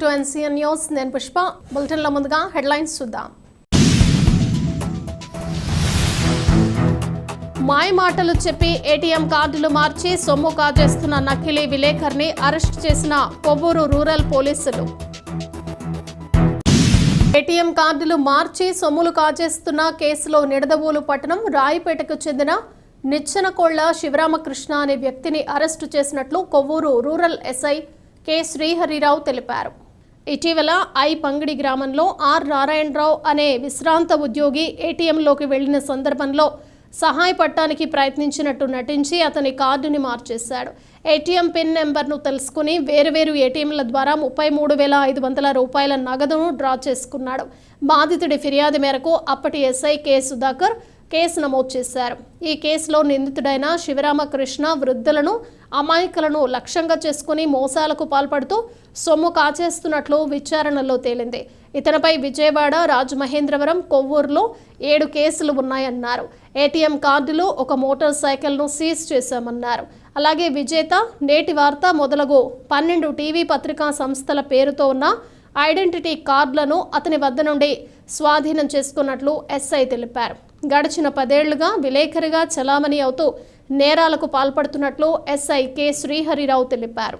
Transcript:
To NCN news నేను పుష్ప బులెటిన్ల ముందుగా headlines చూద్దాం. మాయ మాటలు చెప్పి ఏటీఎం కార్డులు మార్చి సొమ్ము కాజేస్తున్న నకిలీ విలేకర్ని అరెస్ట్ చేసిన కొవ్వూరు రూరల్ పోలీసులు. ఏటీఎం కార్డులు మార్చి సొమ్ములు కాజేస్తున్న కేసులో నిడదవోలు పట్టణం రాయిపేటకు చెందిన నిచ్చెనకోళ్ల శివరామకృష్ణ అనే వ్యక్తిని అరెస్టు చేసినట్లు Kovvur rural SI K Srihari Rao తెలిపారు. ఇటీవల పంగిడి గ్రామంలో ఆర్ నారాయణరావు అనే విశ్రాంత ఉద్యోగి ఏటీఎంలోకి వెళ్లిన సందర్భంలో సహాయపడటానికి ప్రయత్నించినట్టు నటించి అతని కార్డుని మార్చేశాడు. ఏటీఎం పిన్ నెంబర్ను తెలుసుకుని వేరువేరు ఏటీఎంల ద్వారా 33,500 రూపాయల నగదును డ్రా చేసుకున్నాడు. బాధితుడి ఫిర్యాదు మేరకు అప్పటి ఎస్ఐ కె సుధాకర్ కేసు నమోదు చేశారు. ఈ కేసులో నిందితుడైన శివరామకృష్ణ వృద్ధులను అమాయకులను లక్ష్యంగా చేసుకుని మోసాలకు పాల్పడుతూ సొమ్ము కాచేస్తున్నట్లు విచారణలో తేలింది. ఇతనిపై విజయవాడ, రాజమహేంద్రవరం, కొవ్వూరులో 7 కేసులు ఉన్నాయన్నారు. ఏటీఎం కార్డులు, ఒక మోటార్ సైకిల్ను సీజ్ చేశామన్నారు. అలాగే విజేత, నేటి వార్త మొదలగు 12 టీవీ పత్రికా సంస్థల పేరుతో ఉన్న ఐడెంటిటీ కార్డులను అతని వద్ద నుండి స్వాధీనం చేసుకున్నట్లు ఎస్ఐ తెలిపారు. గడిచిన 10 ఏళ్లుగా విలేకరిగా చలామణి అవుతూ నేరాలకు పాల్పడుతున్నట్లు ఎస్ఐ కె శ్రీహరిరావు తెలిపారు.